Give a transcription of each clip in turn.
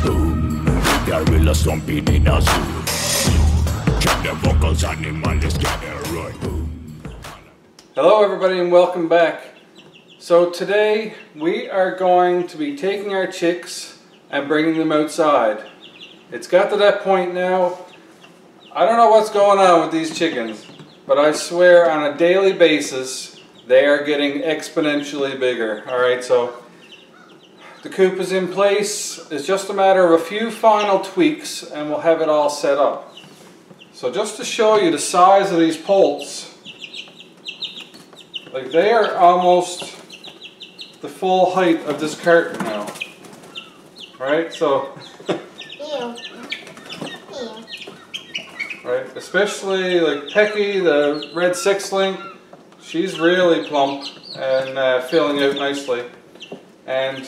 Boom, gorilla stomping in a zoo. Check the vocals, animals gather right. Boom. Hello everybody and welcome back. So today we are going to be taking our chicks and bringing them outside. It's got to that point now, I don't know what's going on with these chickens, but I swear on a daily basis they are getting exponentially bigger. Alright, so the coop is in place. It's just a matter of a few final tweaks and we'll have it all set up. So just to show you the size of these poults, like they are almost the full height of this carton now. Right, so right, especially like Pecky, the red six-link, she's really plump and filling out nicely. And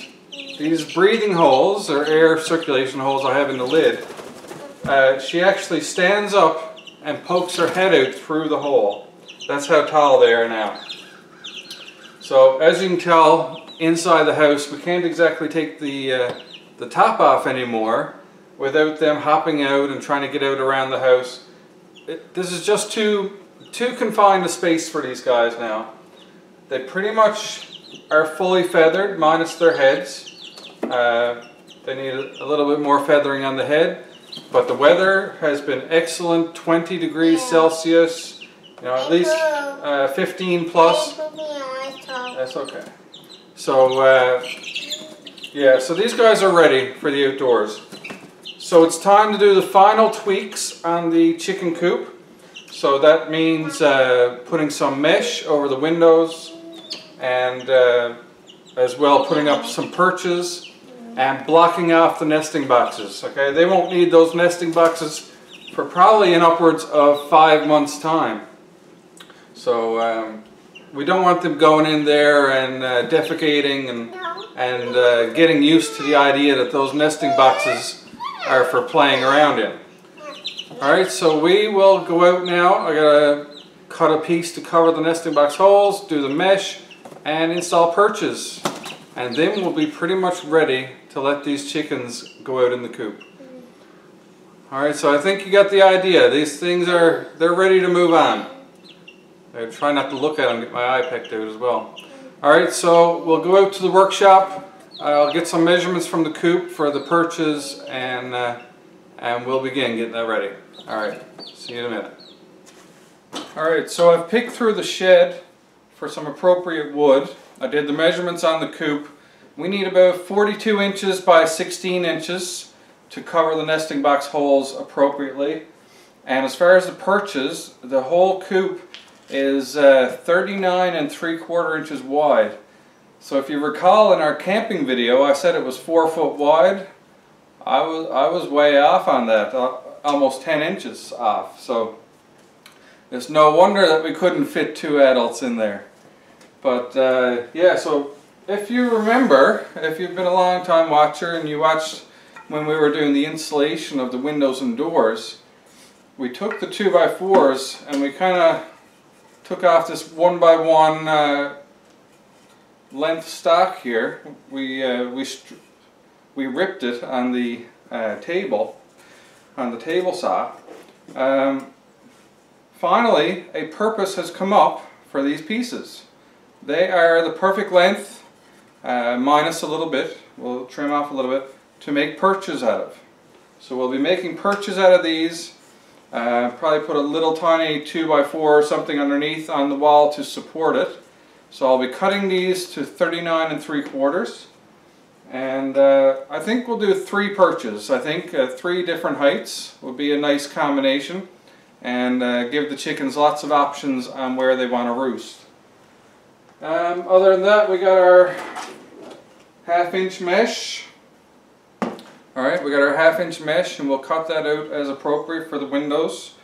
these breathing holes, or air circulation holes I have in the lid, she actually stands up and pokes her head out through the hole. That's how tall they are now. So as you can tell, inside the house we can't exactly take the top off anymore without them hopping out and trying to get out around the house. This is just too confined a space for these guys now. They pretty much are fully feathered, minus their heads. They need a little bit more feathering on the head, but the weather has been excellent. 20 degrees Celsius, you know, at least 15 plus. That's okay. So yeah, so these guys are ready for the outdoors. So it's time to do the final tweaks on the chicken coop. So that means putting some mesh over the windows and as well putting up some perches and blocking off the nesting boxes. Okay, they won't need those nesting boxes for probably in upwards of 5 months' time. So we don't want them going in there and defecating and getting used to the idea that those nesting boxes are for playing around in. Alright, so we will go out now. I gotta cut a piece to cover the nesting box holes, do the mesh, and install perches. And then we'll be pretty much ready to let these chickens go out in the coop. Alright, so I think you got the idea. These things they're ready to move on. I try not to look at them, get my eye pecked out as well. Alright, so we'll go out to the workshop. I'll get some measurements from the coop for the perches and we'll begin getting that ready. Alright, see you in a minute. Alright, so I've picked through the shed for some appropriate wood. I did the measurements on the coop. We need about 42 inches by 16 inches to cover the nesting box holes appropriately. And as far as the perches, the whole coop is 39 3/4 inches wide. So if you recall in our camping video, I said it was 4 foot wide. I was way off on that, almost 10 inches off. So it's no wonder that we couldn't fit 2 adults in there. But yeah, so if you remember, if you've been a long time watcher and you watched when we were doing the installation of the windows and doors, we took the 2x4s and we kind of took off this 1x1 length stock here. We ripped it on the table saw. Finally, a purpose has come up for these pieces. They are the perfect length, minus a little bit. We'll trim off a little bit to make perches out of. So we'll be making perches out of these. Probably put a little tiny 2x4 or something underneath on the wall to support it. So I'll be cutting these to 39 3/4, and I think we'll do 3 perches. I think 3 different heights would be a nice combination and give the chickens lots of options on where they want to roost. Other than that, we got our 1/2 inch mesh. Alright, we got our 1/2 inch mesh and we'll cut that out as appropriate for the windows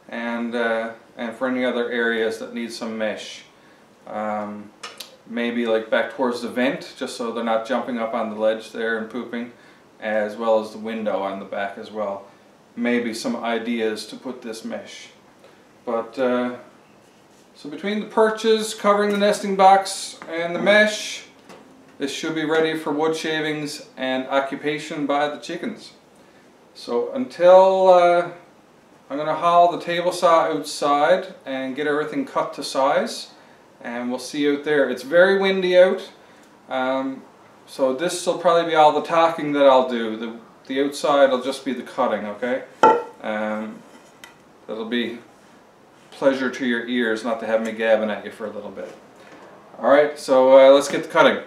and for any other areas that need some mesh. Maybe like back towards the vent, just so they're not jumping up on the ledge there and pooping, as well as the window on the back as well. Maybe some ideas to put this mesh. But so between the perches covering the nesting box and the mesh, this should be ready for wood shavings and occupation by the chickens. So until I'm going to haul the table saw outside and get everything cut to size, and we'll see you out there. It's very windy out, so this will probably be all the talking that I'll do. The outside will just be the cutting, okay? That'll be pleasure to your ears, not to have me gabbing at you for a little bit. Alright, so let's get to cutting.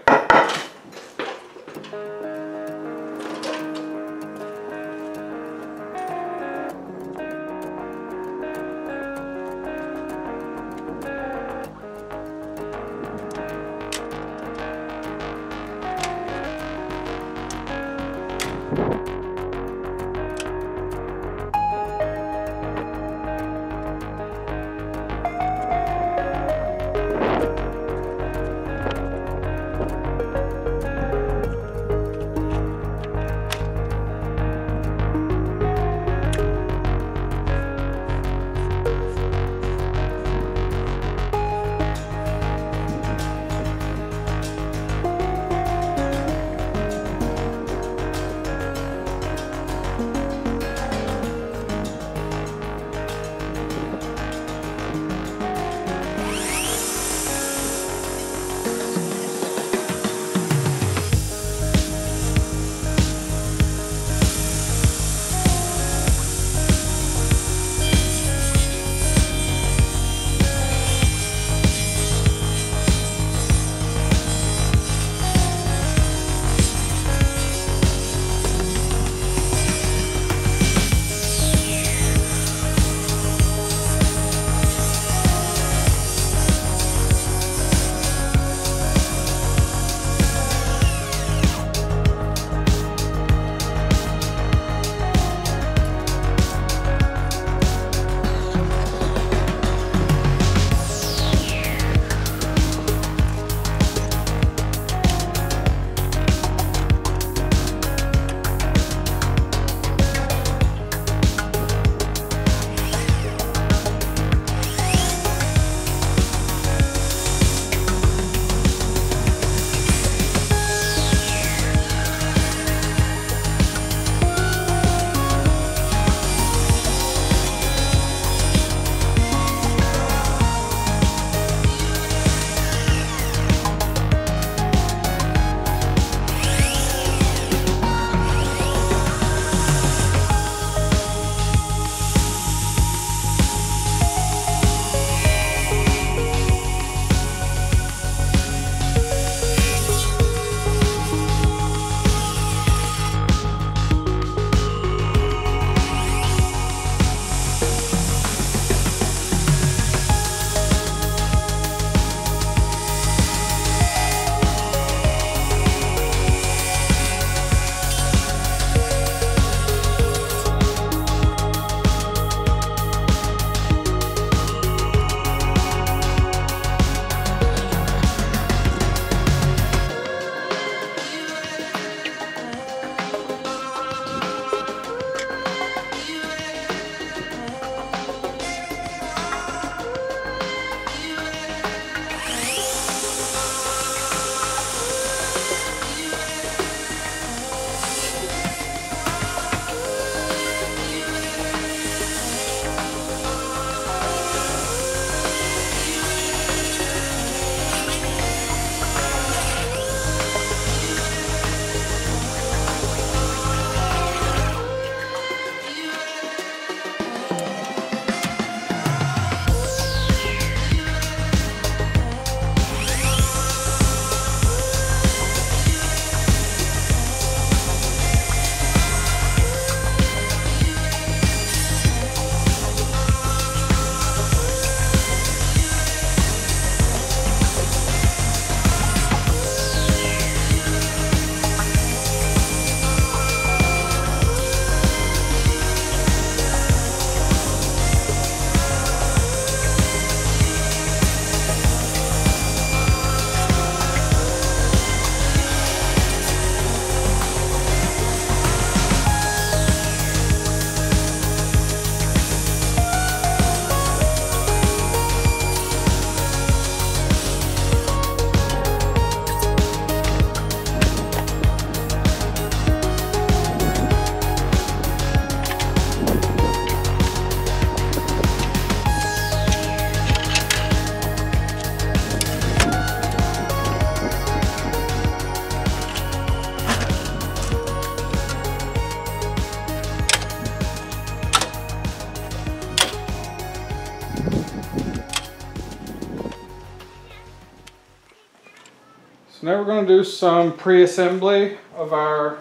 So now we're going to do some pre-assembly of our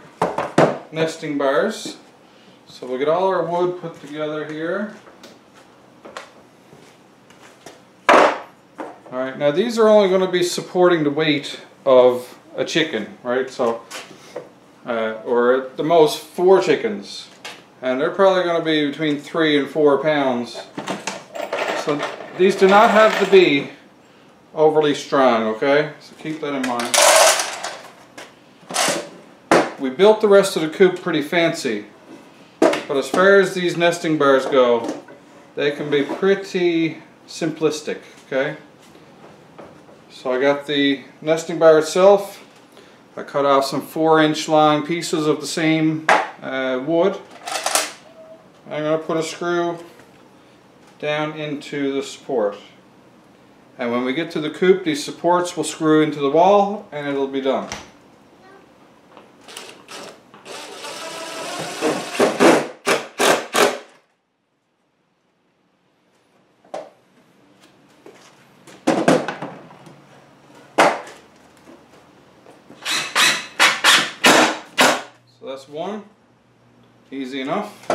nesting bars. So we'll get all our wood put together here. Alright, now these are only going to be supporting the weight of a chicken, right? So, or at the most 4 chickens. And they're probably going to be between 3 and 4 pounds. So these do not have to be overly strong, okay? So keep that in mind. We built the rest of the coop pretty fancy, but as far as these nesting bars go, they can be pretty simplistic, okay? So I got the nesting bar itself. I cut off some 4-inch long pieces of the same wood. I'm going to put a screw down into the support. And when we get to the coop, these supports will screw into the wall and it'll be done. So that's one. Easy enough.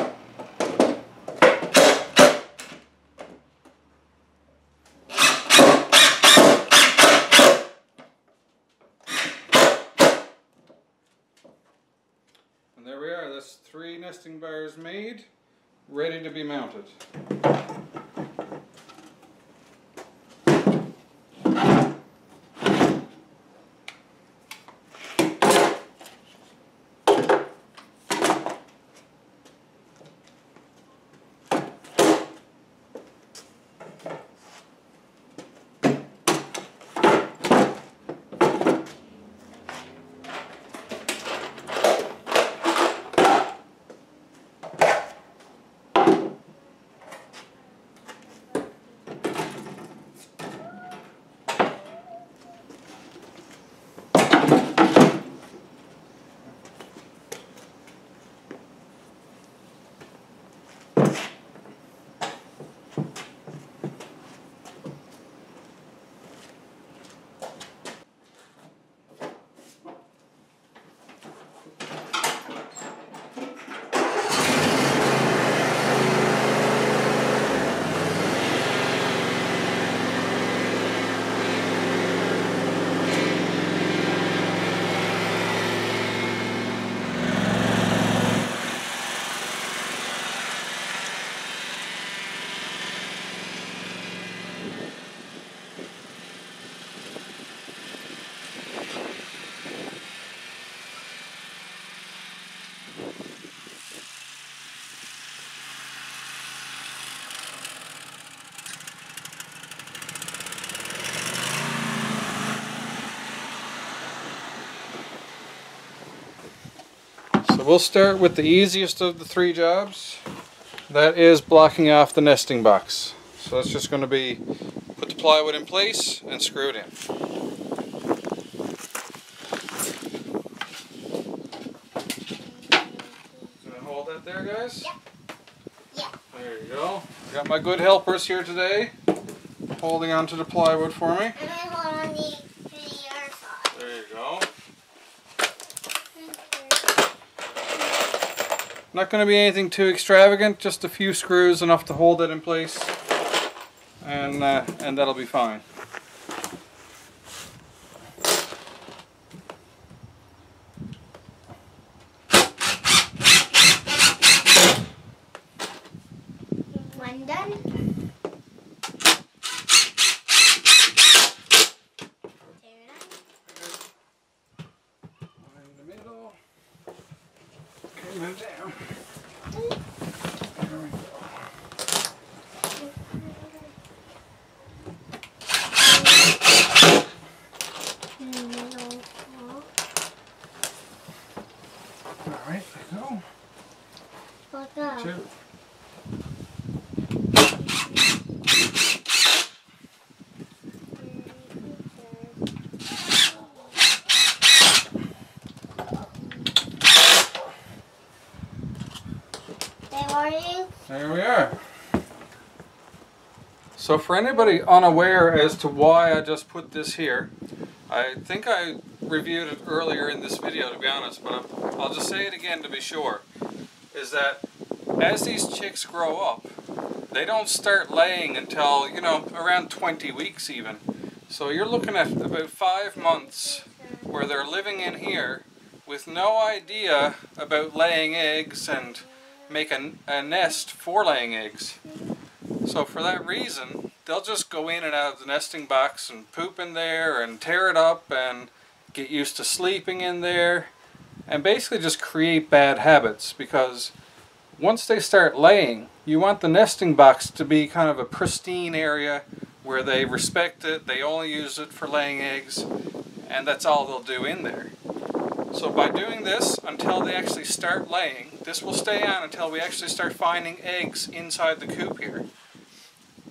And there we are, that's 3 nesting bars made, ready to be mounted. So we'll start with the easiest of the 3 jobs. That is blocking off the nesting box. So that's just going to be put the plywood in place and screw it in. Gonna hold that there, guys? Yep. Yeah. There you go. I got my good helpers here today, holding onto the plywood for me. And I hold on the other side. There you go. Not going to be anything too extravagant, just a few screws, enough to hold it in place, and that'll be fine. One done. One in the middle. Okay, move down. There we go. Alright, there you go. Look up. 2. There we are. So for anybody unaware as to why I just put this here, I think I reviewed it earlier in this video, to be honest, but I'll just say it again to be sure, is that as these chicks grow up, they don't start laying until, you know, around 20 weeks even. So you're looking at about 5 months where they're living in here with no idea about laying eggs and making a nest for laying eggs. So for that reason, they'll just go in and out of the nesting box and poop in there and tear it up and get used to sleeping in there and basically just create bad habits, because once they start laying, you want the nesting box to be kind of a pristine area where they respect it, they only use it for laying eggs, and that's all they'll do in there. So by doing this until they actually start laying, this will stay on until we actually start finding eggs inside the coop here.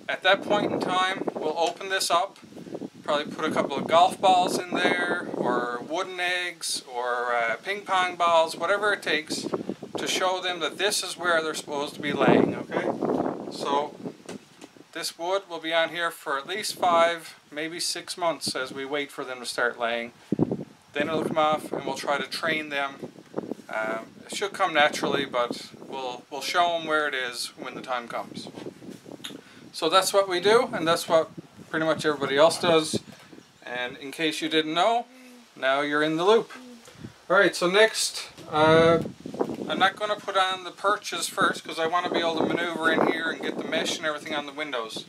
At that point in time, we'll open this up, probably put a couple of golf balls in there, or wooden eggs, or ping pong balls, whatever it takes to show them that this is where they're supposed to be laying, okay? So this wood will be on here for at least 5, maybe 6 months as we wait for them to start laying. Then it'll come off and we'll try to train them. It should come naturally, but we'll show them where it is when the time comes. So that's what we do, and that's what pretty much everybody else does. And in case you didn't know, now you're in the loop. Alright, so next, I'm not going to put on the perches first because I want to be able to maneuver in here and get the mesh and everything on the windows.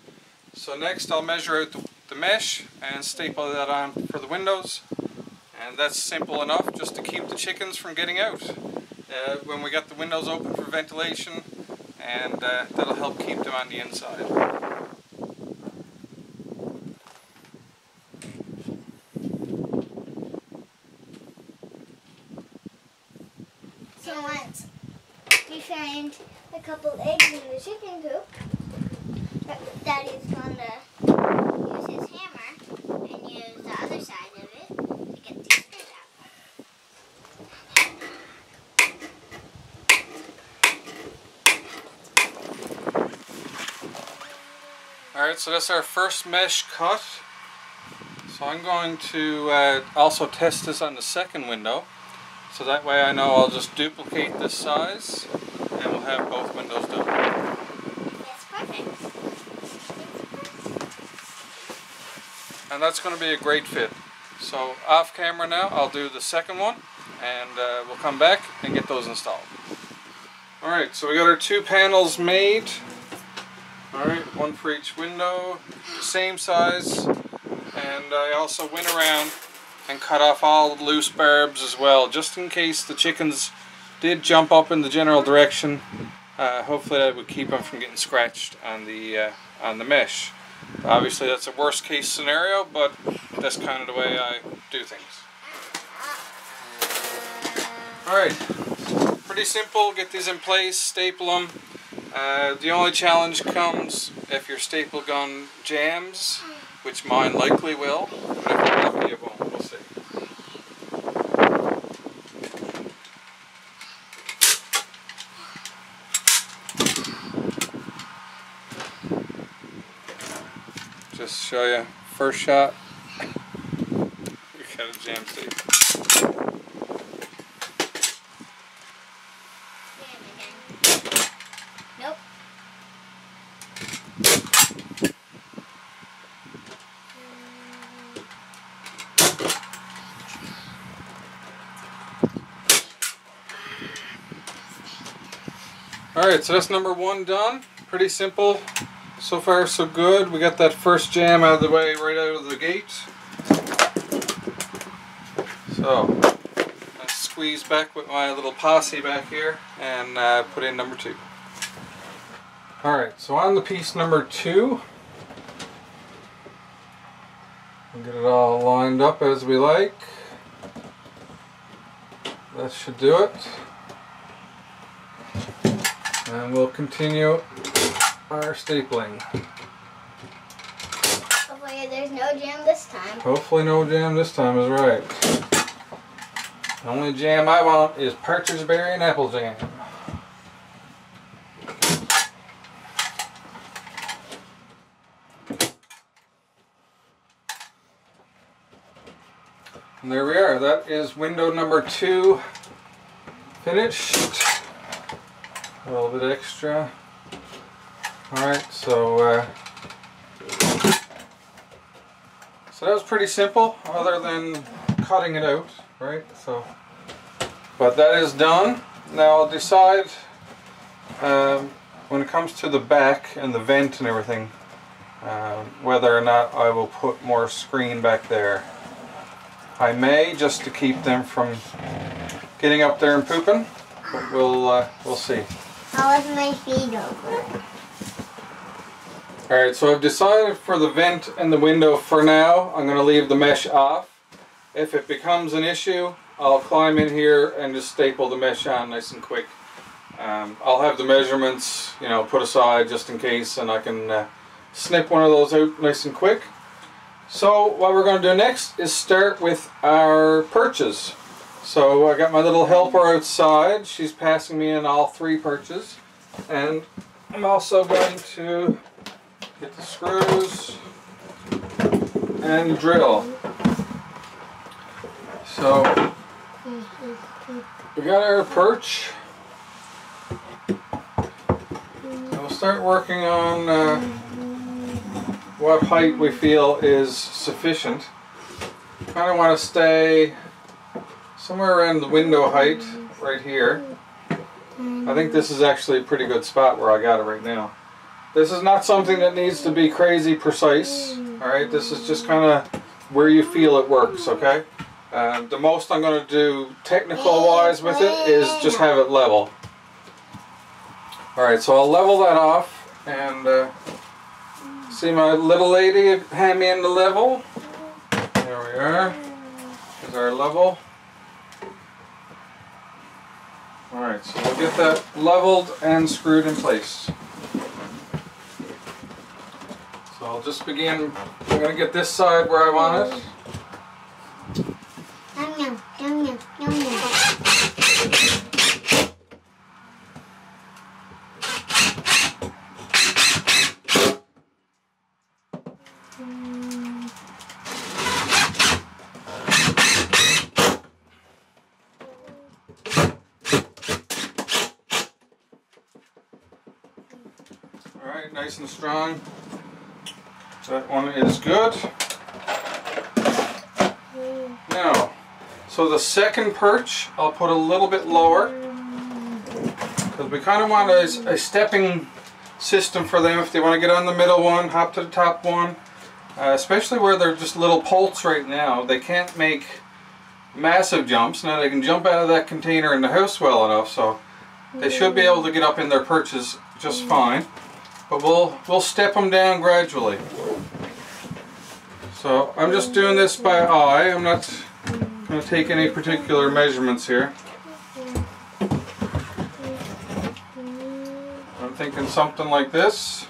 So next I'll measure out the mesh and staple that on for the windows. And that's simple enough just to keep the chickens from getting out when we got the windows open for ventilation, and that'll help keep them on the inside. So once we find a couple eggs in the chicken coop, Daddy's going to use his hammer and use the other side of it to get these screws out. Alright, so that's our first mesh cut. So I'm going to also test this on the second window. So that way I know I'll just duplicate this size and we'll have both windows done. That's perfect. And that's going to be a great fit. So off camera now, I'll do the second one and we'll come back and get those installed. Alright, so we got our 2 panels made. Alright, 1 for each window, same size. And I also went around and cut off all the loose barbs as well, just in case the chickens did jump up in the general direction. Hopefully that would keep them from getting scratched on the mesh. Obviously that's a worst case scenario, but that's kind of the way I do things. Alright, pretty simple. Get these in place, staple them. The only challenge comes if your staple gun jams, which mine likely will, but if we're lucky it won't. We'll see. Just show you, first shot, you got a jam staple. Nope. Alright, so that's number 1 done. Pretty simple. So far so good. We got that first jam out of the way right out of the gate. So, let's squeeze back with my little posse back here and put in number 2. Alright, so on the piece number 2, we'll get it all lined up as we like. That should do it. And we'll continue our stapling. Hopefully there's no jam this time. Hopefully no jam this time is right. The only jam I want is partridge berry and apple jam. And there we are. That is window number 2 finished. A little bit extra. Alright, so that was pretty simple, other than cutting it out, right? So, but that is done. Now I'll decide when it comes to the back and the vent and everything, whether or not I will put more screen back there. I may, just to keep them from getting up there and pooping, but we'll see. How was my feet over? Alright, so I've decided for the vent and the window for now, I'm going to leave the mesh off. If it becomes an issue, I'll climb in here and just staple the mesh on nice and quick. I'll have the measurements, you know, put aside just in case, and I can snip one of those out nice and quick. So what we're going to do next is start with our perches. So I got my little helper outside. She's passing me in all 3 perches, and I'm also going to get the screws and drill. So we got our perch. We'll start working on what height we feel is sufficient. Kind of want to stay somewhere around the window height right here. I think this is actually a pretty good spot where I got it right now. This is not something that needs to be crazy precise. Alright, this is just kind of where you feel it works, okay? The most I'm going to do technical wise with it is just have it level. Alright, so I'll level that off and see my little lady hand me in the level. There we are. There's our level. Alright, so we'll get that leveled and screwed in place. So I'll just begin. I'm going to get this side where I want it. Yum, yum, yum, yum, yum, yum. Alright, nice and strong. That one is good. Now, so the second perch I'll put a little bit lower, because we kind of want a stepping system for them if they want to get on the middle one, hop to the top one, especially where they're just little poults right now. They can't make massive jumps. Now they can jump out of that container in the house well enough, so they should be able to get up in their perches just fine. But we'll step them down gradually. So I'm just doing this by eye. I'm not going to take any particular measurements here. I'm thinking something like this.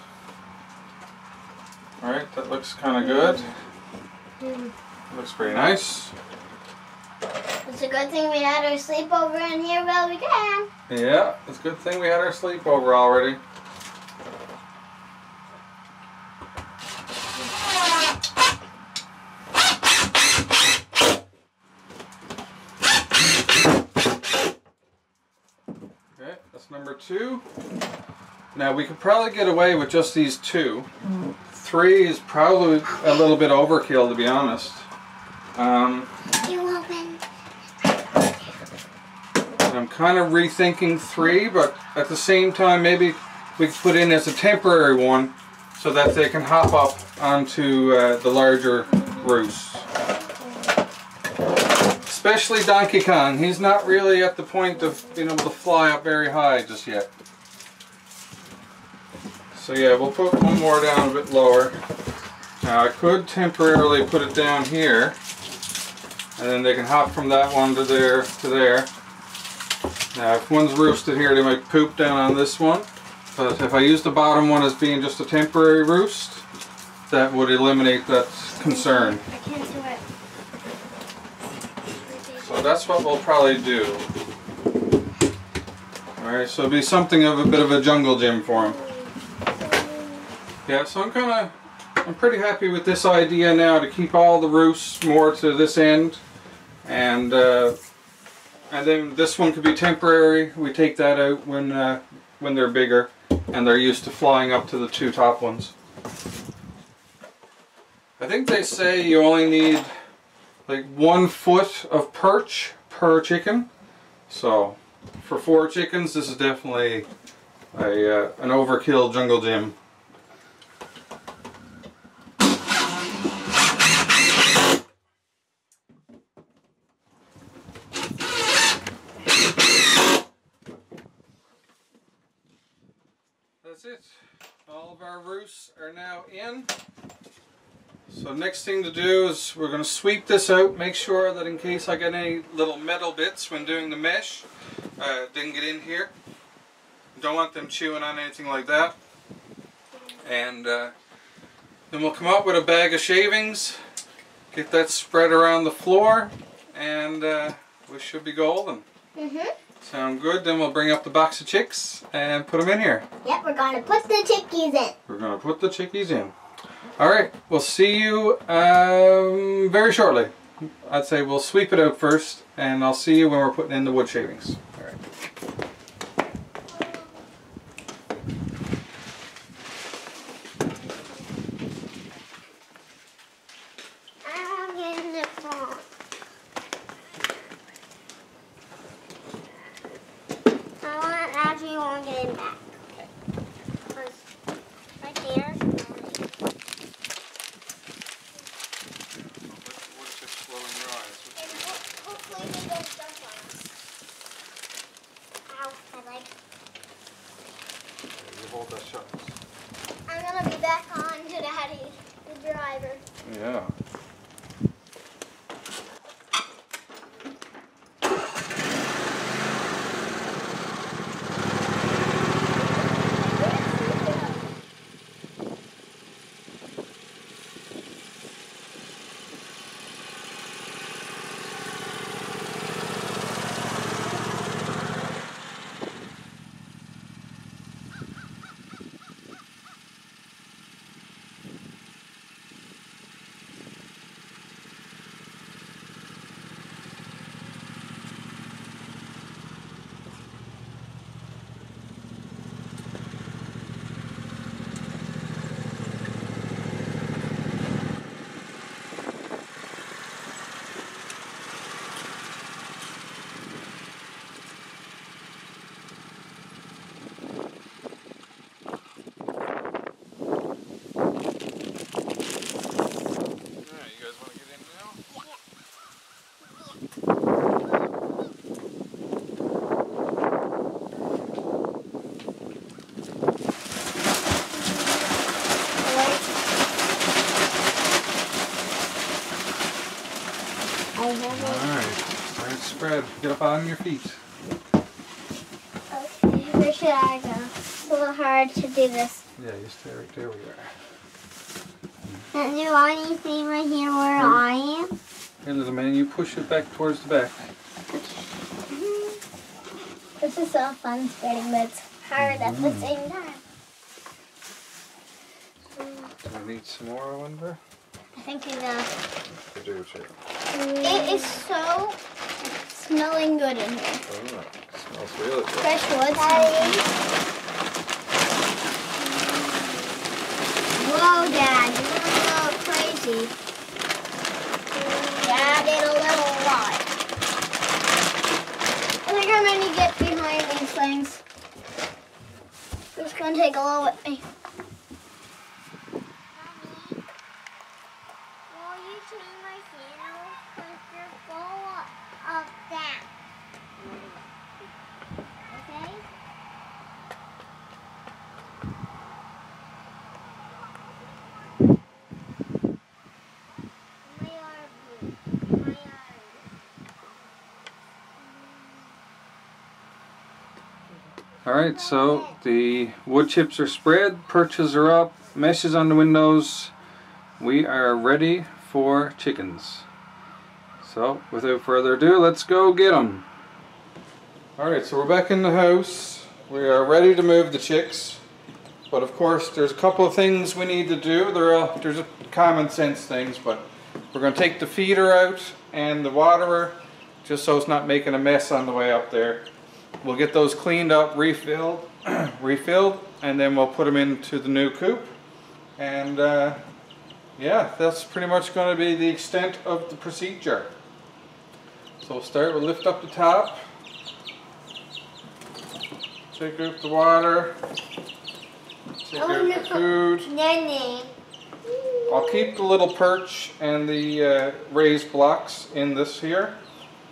Alright, that looks kind of good. Looks pretty nice. It's a good thing we had our sleepover in here while we can. Yeah, it's a good thing we had our sleepover already. Okay, that's number 2. Now we could probably get away with just these 2. 3 is probably a little bit overkill, to be honest. You open. I'm kind of rethinking 3, but at the same time maybe we could put in as a temporary one so that they can hop up onto the larger roost. Especially Donkey Kong. He's not really at the point of being able to fly up very high just yet. So yeah, we'll put one more down a bit lower. Now I could temporarily put it down here, and then they can hop from that one to there to there. Now if one's roosted here, they might poop down on this one. But if I use the bottom one as being just a temporary roost, that would eliminate that concern. I can't do it. So that's what we'll probably do. Alright, so it'll be something of a bit of a jungle gym for him. Yeah, so I'm pretty happy with this idea now to keep all the roosts more to this end and then this one could be temporary. We take that out when they're bigger and they're used to flying up to the two top ones. I think they say you only need like 1 foot of perch per chicken. So for 4 chickens, this is definitely an overkill jungle gym. That's it. All of our roosts are now in. So next thing to do is we're going to sweep this out, make sure that in case I get any little metal bits when doing the mesh, didn't get in here. Don't want them chewing on anything like that. And then we'll come up with a bag of shavings, get that spread around the floor, and we should be golden. Sound good? Then we'll bring up the box of chicks and put them in here. Yep, we're going to put the chickies in. We're going to put the chickies in. Alright, we'll see you very shortly. I'd say we'll sweep it out first, and I'll see you when we're putting in the wood shavings. Alright. I'm getting it wrong. I actually want to get it back. Right there. Hopefully they don't jump on us. Ow, my leg. You hold that shut. I'm going to be back on to Daddy, the driver. Yeah. Spread. Get up on your feet. Okay, where should I go? It's a little hard to do this. Yeah, you stay right there where you are. And do anything right here where I am? Here, little man, you push it back towards the back. This is so fun spreading, but it's hard at the same time. Do we need some more, I wonder? I think enough. We do too. It is so smelling good in here. Oh, it smells really good. Fresh wood. Whoa, Dad, you went a little crazy. Dad did a little lot. I think I'm going to get behind these things. I'm just going to take a little with me. Alright, so the wood chips are spread, perches are up, meshes on the windows. We are ready for chickens. So, without further ado, let's go get them. Alright, so we're back in the house. We are ready to move the chicks. But of course, there's a couple of things we need to do. There's a common sense things, but We're going to take the feeder out and the waterer, just so it's not making a mess on the way up there. We'll get those cleaned up, refilled, and then we'll put them into the new coop. And yeah, that's pretty much going to be the extent of the procedure. So we'll start, we'll lift up the top, take out the water, take out the food. I'll keep the little perch and the raised blocks in this here,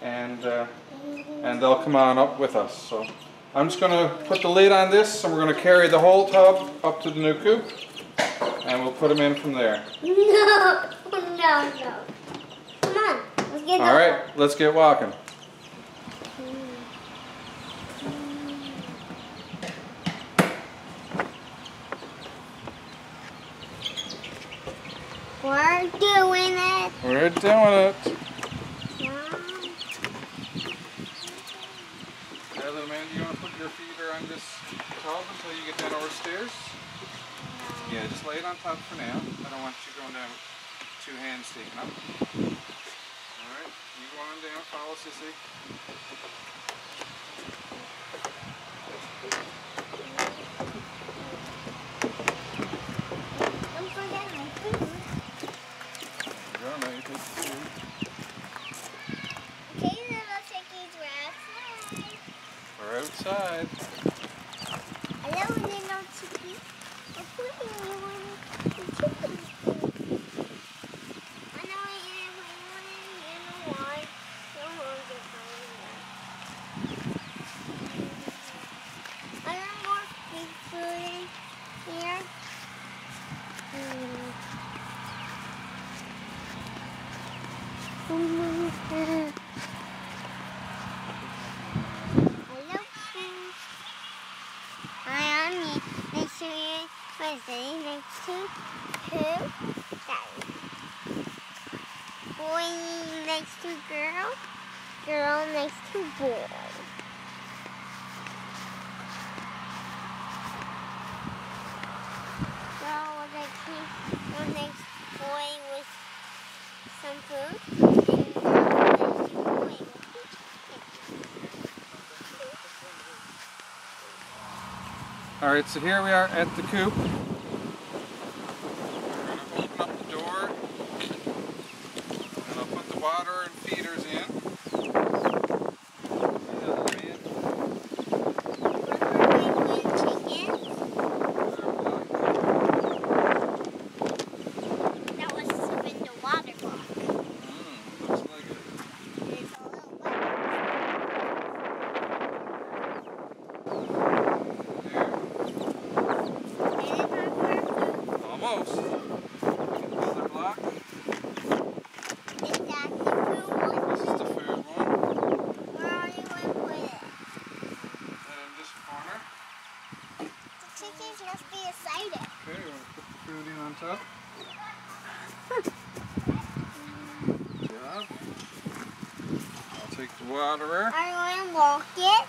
and they'll come on up with us. So I'm just going to put the lid on this, and we're going to carry the whole tub up to the new coop, and we'll put them in from there. No. Come on, let's get All right, let's get walking. We're doing it. We're doing it. Hey, little man, do you want to put your feeder on this tub until you get down over stairs? Yeah, just lay it on top for now. I don't want you going down with 2 hands taken up. Alright, you go on down, follow Sissy. Don't forget my food. You're on, you take the food. Okay, little chickies, we're outside. We're outside. Hello, little chickies. We're putting you on the chicken food. I know you know why. Don't worry about it. I got more big food in here. Hello, friends. Hi, I'm me. Make sure you're sitting next to who? Daddy. Boy next to girl. Girl next to boy. Girl next boy with some food. Alright, so here we are at the coop. We're going to open up the door, and I'll put the water and feeders in. That was in the water block. Looks like it. There's a little button. Almost. Another block. Is that the food one? This is the food one. Where are you going to put it? And in this corner. The chickens must be excited. Okay, we're going to put the food in on top. Good job. I'll take the waterer. Are you going to walk it?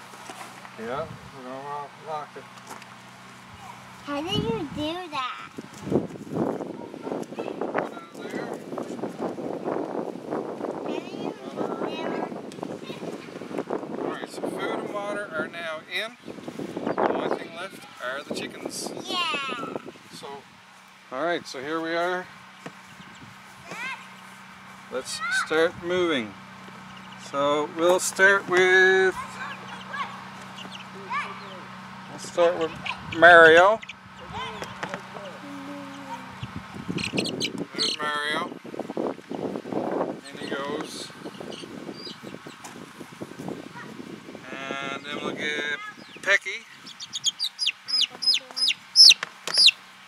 Yeah, we're going to lock it. How did you do that? Alright, so food and water are now in. The only thing left are the chickens. Yeah. Alright, so here we are. Let's start moving. So we'll start with Mario. There's Mario. In he goes. And then we'll get Pecky.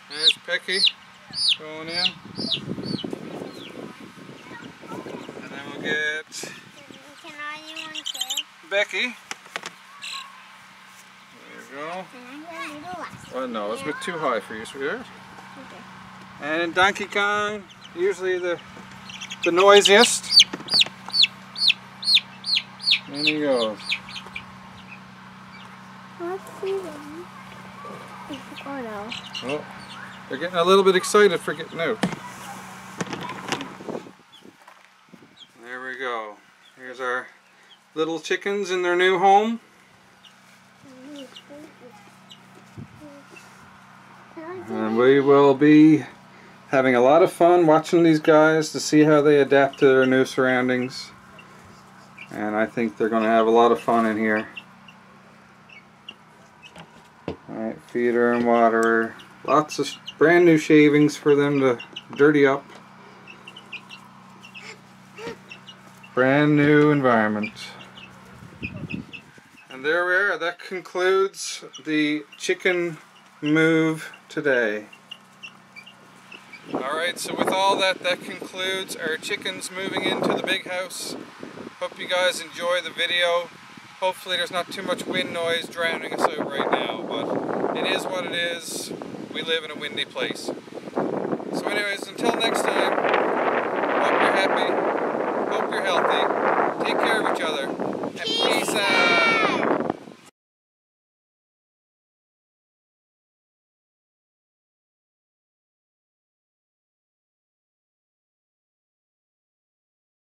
There's Pecky going in. And then we'll get Can I do one too? Becky. There you go. And I'm going to do the last Oh no, it's a bit too high for you, sweetheart. Okay. And Donkey Kong, usually the noisiest. In he goes. Let's see them. Oh no. Oh, they're getting a little bit excited for getting out. go. Here's our little chickens in their new home. And we will be having a lot of fun watching these guys to see how they adapt to their new surroundings. And I think they're going to have a lot of fun in here. Alright, feed her and water her. Lots of brand new shavings for them to dirty up. Brand new environment. And there we are. That concludes the chicken move today. Alright, so with all that, that concludes our chickens moving into the big house. Hope you guys enjoy the video. Hopefully there's not too much wind noise drowning us out right now, but it is what it is. We live in a windy place. So anyways, until next time, hope you're happy, hope you're healthy, take care of each other, and peace out!